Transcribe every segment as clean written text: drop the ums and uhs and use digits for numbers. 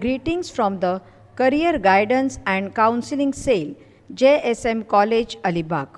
Greetings from the Career Guidance and Counseling Cell, JSM College, Alibag.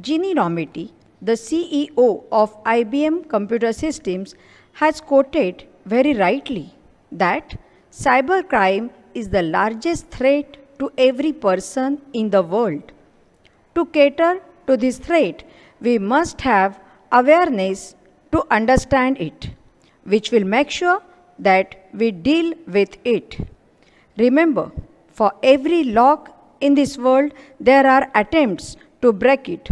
Ginny Rometty, the CEO of IBM Computer Systems, has quoted very rightly that cybercrime is the largest threat to every person in the world. To cater to this threat, we must have awareness to understand it, which will make sure that we deal with it. Remember, for every lock in this world, there are attempts to break it.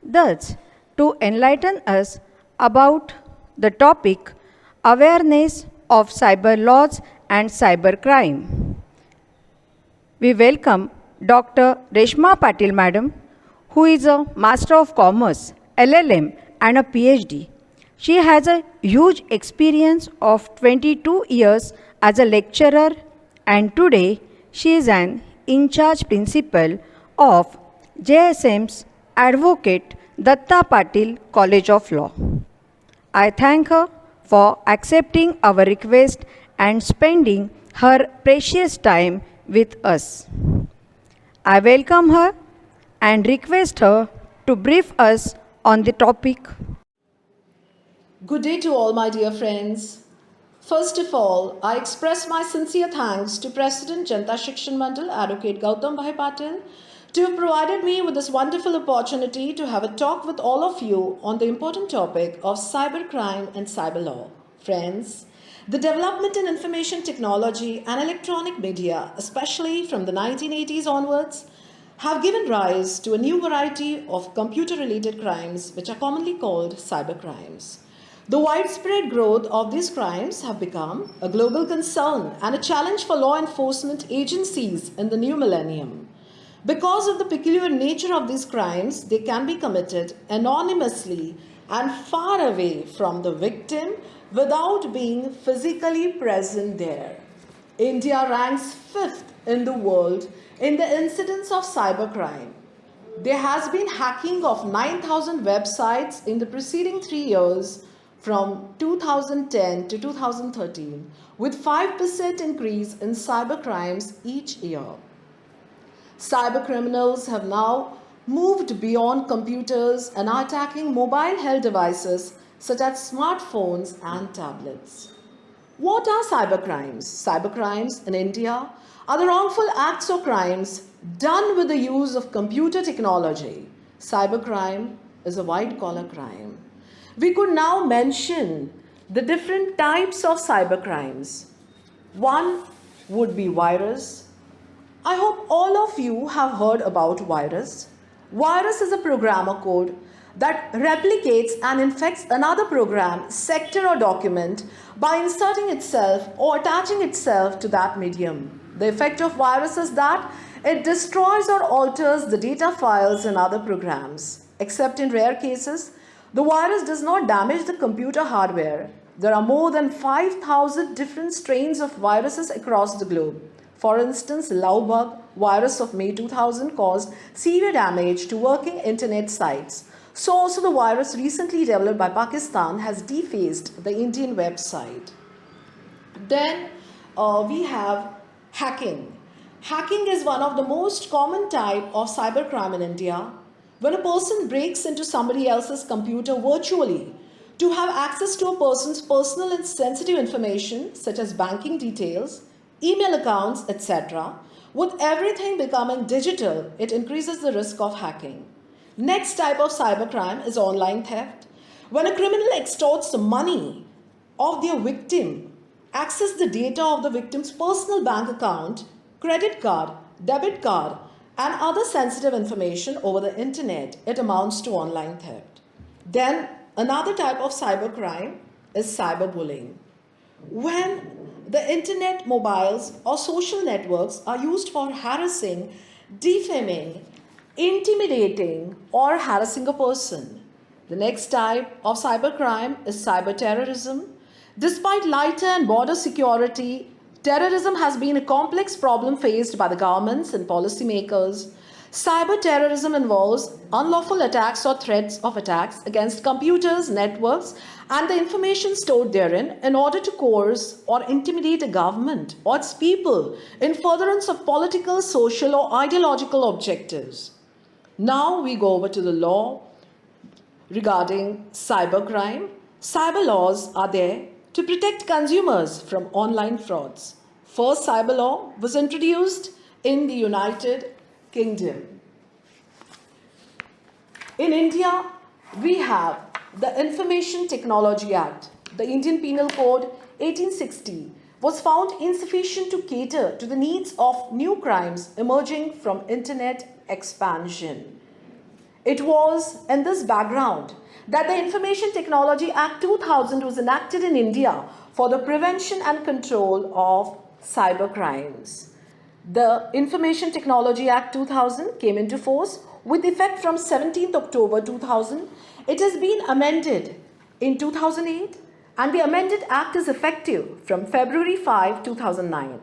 Thus, to enlighten us about the topic, awareness of cyber laws and cybercrime, we welcome Dr. RESHMA Patil, Madam, who is a Master of Commerce, LLM, and a PhD. She has a huge experience of 22 years as a lecturer, and today she is an in-charge principal of JSM's Advocate Datta Patil College of Law. I thank her for accepting our request and spending her precious time with us. I welcome her and request her to brief us on the topic. Good day to all my dear friends. First of all, I express my sincere thanks to President Janata Shikshan Mandal, Advocate Gautam Bhai Patil, to have provided me with this wonderful opportunity to have a talk with all of you on the important topic of cybercrime and cyber law. Friends, the development in information technology and electronic media, especially from the 1980s onwards, have given rise to a new variety of computer-related crimes which are commonly called cybercrimes. The widespread growth of these crimes have become a global concern and a challenge for law enforcement agencies in the new millennium. Because of the peculiar nature of these crimes, they can be committed anonymously and far away from the victim without being physically present there. India ranks 5th in the world in the incidence of cybercrime. There has been hacking of 9,000 websites in the preceding 3 years from 2010 to 2013, with 5% increase in cybercrimes each year. Cybercriminals have now moved beyond computers and are attacking mobile health devices such as smartphones and tablets. What are cybercrimes? Cybercrimes in India are the wrongful acts or crimes done with the use of computer technology. Cybercrime is a white-collar crime. We could now mention the different types of cybercrimes. One would be virus. I hope all of you have heard about virus. Virus is a programmer code that replicates and infects another program, sector or document by inserting itself or attaching itself to that medium. The effect of virus is that it destroys or alters the data files in other programs. Except in rare cases, the virus does not damage the computer hardware. There are more than 5,000 different strains of viruses across the globe. For instance, Lovebug virus of May 2000 caused severe damage to working internet sites. So also the virus recently developed by Pakistan has defaced the Indian website. Then we have hacking. Hacking is one of the most common type of cybercrime in India. When a person breaks into somebody else's computer virtually to have access to a person's personal and sensitive information such as banking details, email accounts, etc., with everything becoming digital, it increases the risk of hacking. Next type of cybercrime is online theft. When a criminal extorts the money of their victim, access the data of the victim's personal bank account, credit card, debit card, and other sensitive information over the internet, it amounts to online theft. Then another type of cybercrime is cyberbullying. When the internet, mobiles, or social networks are used for harassing, defaming, intimidating, or harassing a person. The next type of cybercrime is cyberterrorism. Despite lighter and border security, terrorism has been a complex problem faced by the governments and policymakers. Cyber terrorism involves unlawful attacks or threats of attacks against computers, networks, and the information stored therein in order to coerce or intimidate a government or its people in furtherance of political, social, or ideological objectives. Now we go over to the law regarding cybercrime. Cyber laws are there to protect consumers from online frauds. First cyber law was introduced in the United Kingdom. In India, we have the Information Technology Act. The Indian Penal Code 1860 was found insufficient to cater to the needs of new crimes emerging from internet expansion. It was in this background that the Information Technology Act 2000 was enacted in India for the prevention and control of cyber crimes. The Information Technology Act 2000 came into force with effect from 17th October 2000. It has been amended in 2008 and the amended act is effective from February 5, 2009.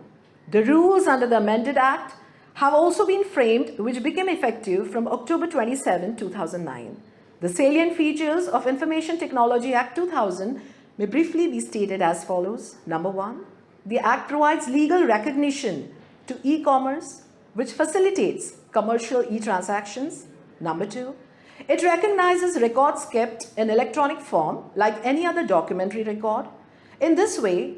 The rules under the amended act have also been framed which became effective from October 27, 2009. The salient features of Information Technology Act 2000 may briefly be stated as follows. Number one, the act provides legal recognition to e-commerce, which facilitates commercial e-transactions. Number two, it recognizes records kept in electronic form like any other documentary record. In this way,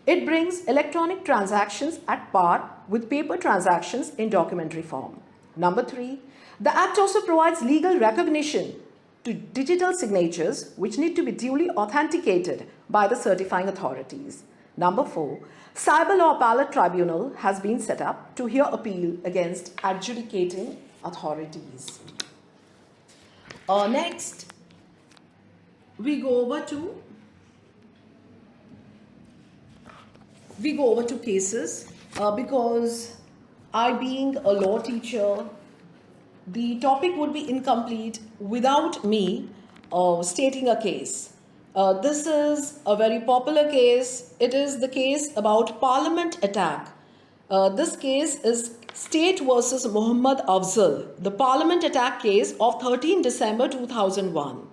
it brings electronic transactions at par with paper transactions in documentary form. Number three, the Act also provides legal recognition to digital signatures which need to be duly authenticated by the certifying authorities. Number four, Cyber Law Appellate Tribunal has been set up to hear appeal against adjudicating authorities. Next, we go over to cases because I, being a law teacher, the topic would be incomplete without me stating a case. This is a very popular case. It is the case about Parliament attack. This case is State versus Muhammad Afzal, the Parliament attack case of 13 December 2001.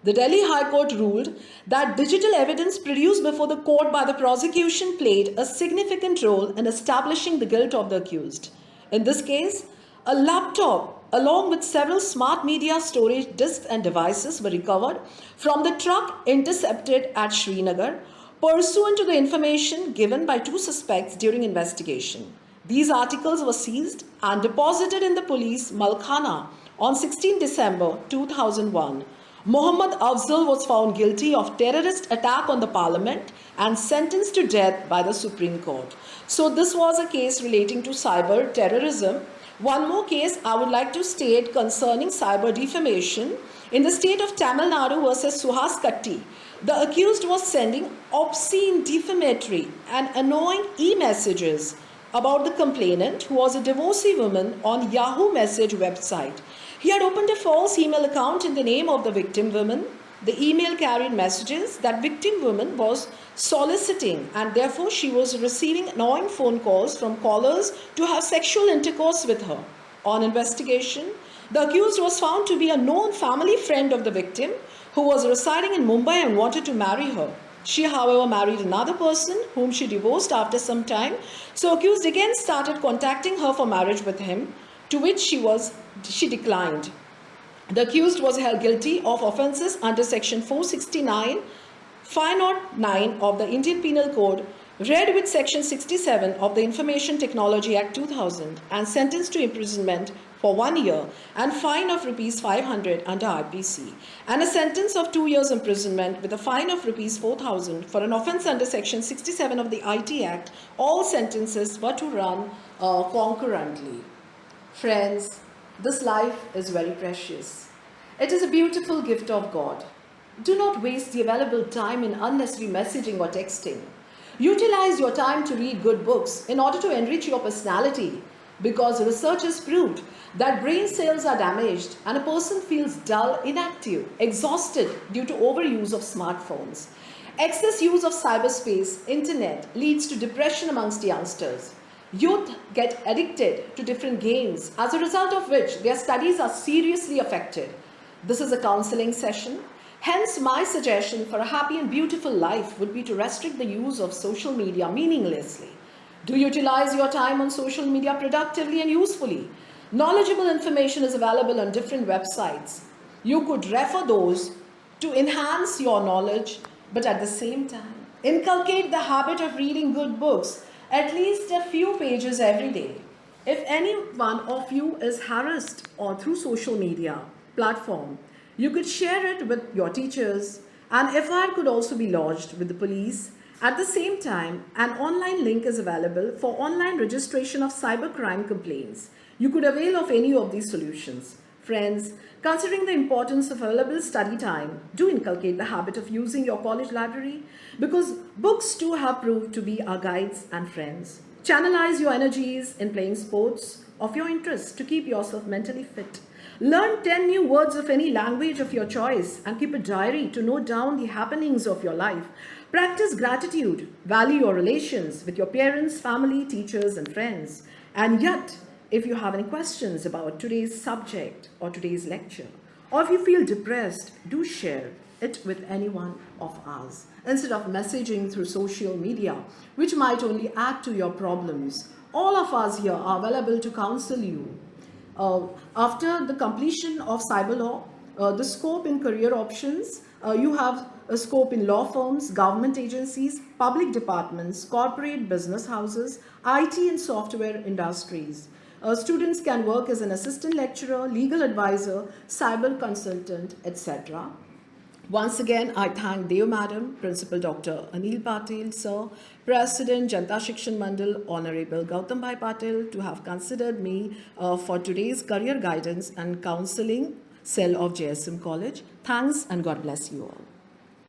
The Delhi High Court ruled that digital evidence produced before the court by the prosecution played a significant role in establishing the guilt of the accused. In this case, a laptop along with several smart media storage disks and devices were recovered from the truck intercepted at Srinagar pursuant to the information given by two suspects during investigation. These articles were seized and deposited in the police Malkhana on 16 December 2001. Muhammad Afzal was found guilty of terrorist attack on the parliament and sentenced to death by the Supreme Court. So this was a case relating to cyber terrorism. One more case I would like to state concerning cyber defamation. In the state of Tamil Nadu versus Suhas Katti, the accused was sending obscene, defamatory and annoying e-messages about the complainant, who was a divorcee woman, on Yahoo Message website. He had opened a false email account in the name of the victim woman. The email carried messages that victim woman was soliciting and therefore she was receiving annoying phone calls from callers to have sexual intercourse with her. On investigation, the accused was found to be a known family friend of the victim who was residing in Mumbai and wanted to marry her. She, however, married another person whom she divorced after some time. So accused again started contacting her for marriage with him, to which she declined. The accused was held guilty of offences under section 469, 509 of the Indian Penal Code, read with section 67 of the Information Technology Act 2000 and sentenced to imprisonment for 1 year and fine of rupees 500 under IPC and a sentence of 2 years imprisonment with a fine of rupees 4,000 for an offence under section 67 of the IT Act. All sentences were to run concurrently. Friends, this life is very precious. It is a beautiful gift of God. Do not waste the available time in unnecessary messaging or texting. Utilize your time to read good books in order to enrich your personality, because research has proved that brain cells are damaged and a person feels dull, inactive, exhausted due to overuse of smartphones. Excess use of cyberspace, internet, leads to depression amongst youngsters. Youth get addicted to different games, as a result of which their studies are seriously affected. This is a counseling session. Hence, my suggestion for a happy and beautiful life would be to restrict the use of social media meaninglessly. Do utilize your time on social media productively and usefully. Knowledgeable information is available on different websites. You could refer those to enhance your knowledge, but at the same time, inculcate the habit of reading good books, at least a few pages every day. If any one of you is harassed or through social media platform, you could share it with your teachers, and FIR could also be lodged with the police. At the same time, an online link is available for online registration of cybercrime complaints. You could avail of any of these solutions. Friends, considering the importance of available study time, do inculcate the habit of using your college library, because books too have proved to be our guides and friends. Channelize your energies in playing sports of your interest to keep yourself mentally fit. Learn 10 new words of any language of your choice and keep a diary to note down the happenings of your life. Practice gratitude. Value your relations with your parents, family, teachers, and friends. And yet, if you have any questions about today's subject or today's lecture, or if you feel depressed, do share it with any one of us instead of messaging through social media, which might only add to your problems. All of us here are available to counsel you. After the completion of cyber law, the scope in career options, you have a scope in law firms, government agencies, public departments, corporate business houses, IT and software industries. Students can work as an assistant lecturer, legal advisor, cyber consultant, etc. Once again, I thank Dev Madam, Principal Dr. Anil Patil, Sir, President, Janta Shikshan Mandal, Honorable Gautam Bhai Patil, to have considered me for today's career guidance and counseling cell of JSM College. Thanks and God bless you all.